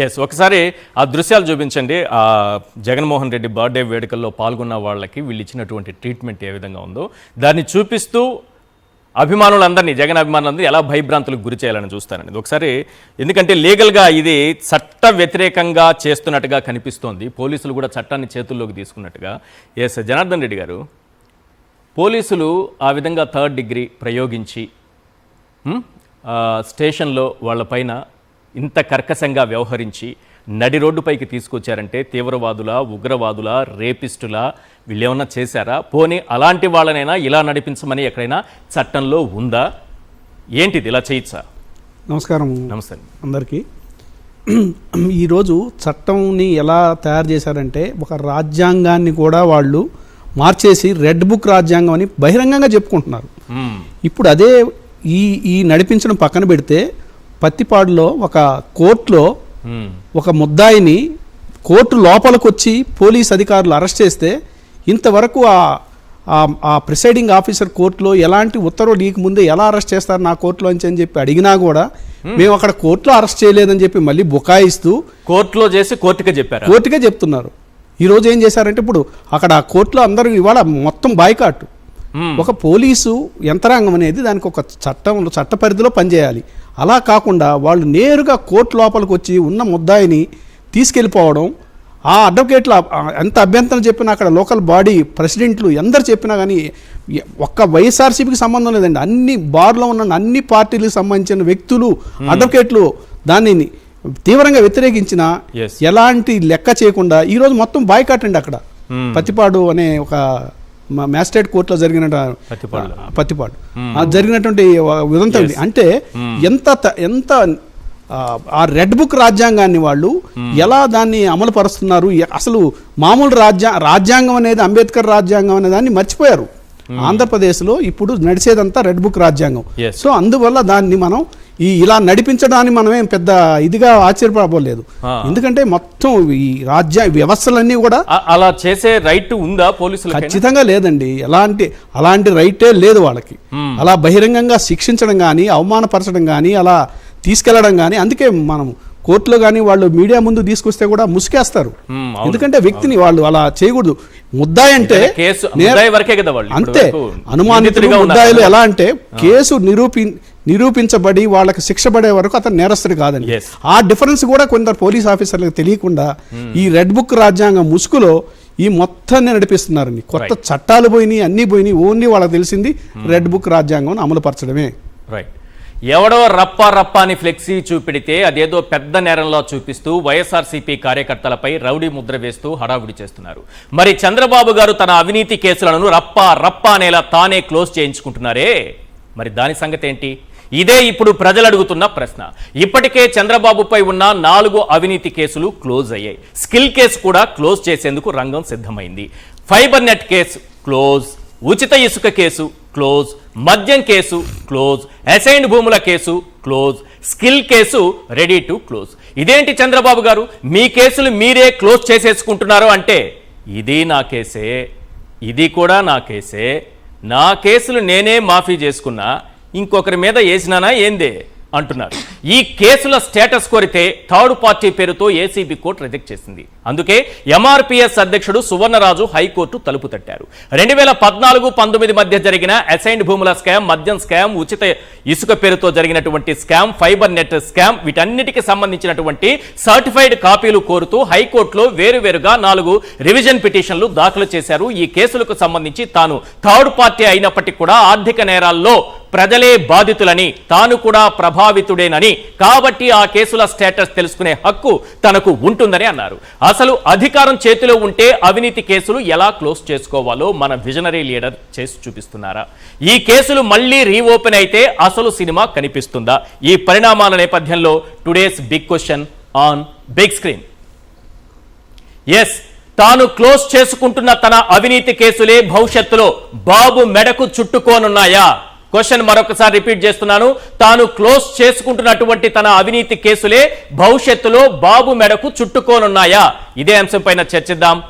Yes, ఒకసారి ఆ దృశ్యాలు చూపించండి. జగన్మోహన్ రెడ్డి బర్త్డే వేడుకల్లో పాల్గొన్న వాళ్ళకి వీళ్ళు ఇచ్చినటువంటి ట్రీట్మెంట్ ఏ విధంగా ఉందో దాన్ని చూపిస్తూ అభిమానులందరినీ, జగన్ అభిమానులందరినీ ఎలా భయభ్రాంతులకు గురి చేయాలని చూస్తానండి ఒకసారి. ఎందుకంటే లీగల్గా ఇది చట్ట వ్యతిరేకంగా చేస్తున్నట్టుగా కనిపిస్తోంది, పోలీసులు కూడా చట్టాన్ని చేతుల్లోకి తీసుకున్నట్టుగా. ఎస్, జనార్దన్ రెడ్డి గారు, పోలీసులు ఆ విధంగా 3rd డిగ్రీ ప్రయోగించి స్టేషన్లో వాళ్ళపైన ఇంత కర్కశంగా వ్యవహరించి నడి రోడ్డుపైకి తీసుకొచ్చారంటే తీవ్రవాదుల, ఉగ్రవాదుల, రేపిస్టుల, వీళ్ళేమన్నా చేశారా? పోనీ అలాంటి వాళ్ళనైనా ఇలా నడిపించమని ఎక్కడైనా చట్టంలో ఉందా? ఏంటిది, ఇలా చేయొచ్చా? నమస్కారం. నమస్తే అందరికీ. ఈరోజు చట్టంని ఎలా తయారు చేశారంటే ఒక రాజ్యాంగాన్ని కూడా వాళ్ళు మార్చేసి రెడ్ బుక్ రాజ్యాంగం అని బహిరంగంగా చెప్పుకుంటున్నారు. ఇప్పుడు అదే ఈ నడిపించడం పక్కన పెడితే పత్తిపాడులో ఒక కోర్టులో ఒక ముద్దాయిని కోర్టు లోపలికి వచ్చి పోలీస్ అధికారులు అరెస్ట్ చేస్తే ఇంతవరకు ఆ ప్రిసైడింగ్ ఆఫీసర్ కోర్టులో ఎలాంటి ఉత్తర్వులు లీక్ ముందే ఎలా అరెస్ట్ చేస్తారు నా కోర్టులో అని చెప్పి అడిగినా కూడా మేము అక్కడ కోర్టులో అరెస్ట్ చేయలేదని చెప్పి మళ్ళీ బుకాయిస్తూ కోర్టులో చేసి కోర్టుకే చెప్తున్నారు. ఈరోజు ఏం చేశారంటే ఇప్పుడు అక్కడ కోర్టులో అందరూ ఇవాళ మొత్తం బాయ్కాట్. ఒక పోలీసు యంత్రాంగం అనేది దానికి ఒక చట్ట పరిధిలో పనిచేయాలి. అలా కాకుండా వాళ్ళు నేరుగా కోర్టు లోపలికి వచ్చి ఉన్న ముద్దాయిని తీసుకెళ్ళిపోవడం, ఆ అడ్వకేట్లు ఎంత అభ్యంతరం చెప్పినా అక్కడ లోకల్ బాడీ ప్రెసిడెంట్లు ఎందరు చెప్పినా కానీ ఒక్క వైఎస్ఆర్సీపీకి సంబంధం లేదండి, అన్ని బార్లో ఉన్న అన్ని పార్టీలకు సంబంధించిన వ్యక్తులు, అడ్వకేట్లు దాన్ని తీవ్రంగా వ్యతిరేకించిన ఎలాంటి లెక్క చేయకుండా ఈరోజు మొత్తం బాయ్కాట్ అండి. అక్కడ పత్తిపాడు అనే ఒక మ్యాజిస్ట్రేట్ కోర్టులో పత్తిపాడు జరిగినటువంటి ఉదంతం. అంటే ఎంత ఆ రెడ్ బుక్ రాజ్యాంగాన్ని వాళ్ళు ఎలా దాన్ని అమలు పరుస్తున్నారు. అసలు మామూలు రాజ్యాంగం అనేది, అంబేద్కర్ రాజ్యాంగం అనే దాన్ని మర్చిపోయారు. ఆంధ్రప్రదేశ్లో ఇప్పుడు నడిచేదంతా రెడ్ బుక్ రాజ్యాంగం. సో అందువల్ల దాన్ని మనం ఇలా నడిపించడాన్ని మనమేం పెద్ద ఇదిగా ఆశ్చర్యపడలేదు. ఎందుకంటే మొత్తం ఈ వ్యవస్థలన్నీ కూడా అలా చేసే రైట్ ఉందా పోలీసులు? ఖచ్చితంగా లేదండి. అలాంటి రైటే లేదు వాళ్ళకి. అలా బహిరంగంగా శిక్షించడం కానీ, అవమానపరచడం కానీ, అలా తీసుకెళ్లడం కానీ. అందుకే మనం కోర్టులో కానీ వాళ్ళు మీడియా ముందు తీసుకొస్తే కూడా ముసుకేస్తారు. ఎందుకంటే వ్యక్తిని వాళ్ళు అలా చేయకూడదు. ముద్దాయి అంటే అంతే, అనుమానితులుగా ముద్దాయిలు ఎలా అంటే కేసు నిరూపించబడి వాళ్ళకి శిక్ష పడే వరకు అతను నేరస్తుడు కాదండి. ఆ డిఫరెన్స్ కూడా కొందరు పోలీస్ ఆఫీసర్లకు తెలియకుండా ఈ రెడ్ బుక్ రాజ్యాంగం ముసుగులో ఈ మొత్తాన్ని నడిపిస్తున్నారండి. కొత్త చట్టాలు పోయినాయి, అన్ని పోయినాయి. ఓన్లీ వాళ్ళకి తెలిసింది రెడ్ బుక్ రాజ్యాంగం అమలు పరచడమే. రైట్. ఎవడో రప్ప అని ఫ్లెక్సీ చూపెడితే అదేదో పెద్ద నేరంలో చూపిస్తూ వైఎస్ఆర్సీపీ కార్యకర్తలపై రౌడీ ముద్ర వేస్తూ హడావుడి చేస్తున్నారు. మరి చంద్రబాబు గారు తన అవినీతి కేసులను రప్ప అనేలా తానే క్లోజ్ చేయించుకుంటున్నారే, మరి దాని సంగతి ఏంటి? ఇదే ఇప్పుడు ప్రజలు అడుగుతున్న ప్రశ్న. ఇప్పటికే చంద్రబాబుపై ఉన్న 4 అవినీతి కేసులు క్లోజ్ అయ్యాయి. స్కిల్ కేసు కూడా క్లోజ్ చేసేందుకు రంగం సిద్ధమైంది. ఫైబర్ నెట్ కేసు క్లోజ్, ఉచిత ఇసుక కేసు క్లోజ్, మద్యం కేసు క్లోజ్, అసైన్డ్ భూముల case close, skill case ready to close. ఇదేంటి చంద్రబాబు గారు, మీ కేసులు మీరే క్లోజ్ చేసేసుకుంటున్నారు అంటే ఇది నా కేసే, ఇది కూడా నా కేసే, నా కేసులు నేనే మాఫీ చేసుకున్నా, ఇంకొకరి మీద వేసినానా ఏందే అంటున్నారు. ఈ కేసుల స్టేటస్ కోరితే థర్డ్ పార్టీ పేరుతో ఏసీబీ కోర్టు రిజెక్ట్ చేసింది. అందుకే ఎంఆర్పీఎస్ అధ్యక్షుడు సువర్ణరాజు హైకోర్టు తలుపు తట్టారు. 2014-19 మధ్య జరిగిన అసైన్డ్ భూముల స్కామ్, మద్యం స్కామ్, ఉచిత ఇసుక పేరుతో జరిగినటువంటి స్కామ్, ఫైబర్ నెట్ స్కామ్, వీటన్నిటికి సంబంధించినటువంటి సర్టిఫైడ్ కాపీలు కోరుతూ హైకోర్టులో వేరువేరుగా 4 రివిజన్ పిటిషన్లు దాఖలు చేశారు. ఈ కేసులకు సంబంధించి తాను థర్డ్ పార్టీ అయినప్పటికీ కూడా ఆర్థిక నేరాల్లో ప్రజలే బాధితులని, తాను కూడా ప్రభావితుడేనని, కాబట్టి ఆ కేసుల స్టేటస్ తెలుసుకునే హక్కు తనకు ఉంటుందని అన్నారు. అసలు అధికారం చేతిలో ఉంటే అవినీతి కేసులు ఎలా క్లోజ్ చేసుకోవాలో మన విజనరీ లీడర్ చేసి చూపిస్తున్నారా? ఈ కేసులు మళ్లీ రీఓపెన్ అయితే అసలు సినిమా కనిపిస్తుందా? ఈ పరిణామాల నేపథ్యంలో today's big question on big screen. Yes, తాను క్లోజ్ చేసుకుంటున్న తన అవినీతి కేసులే భవిష్యత్తులో బాబు మెడకు చుట్టుకోనున్నాయా? క్వశ్చన్ మరొకసారి రిపీట్ చేస్తున్నాను. తాను క్లోజ్ చేసుకుంటున్నటువంటి తన అవినీతి కేసులే భవిష్యత్తులో బాబు మెడకు చుట్టుకోనున్నాయా? ఇదే అంశంపైన చర్చిద్దాం.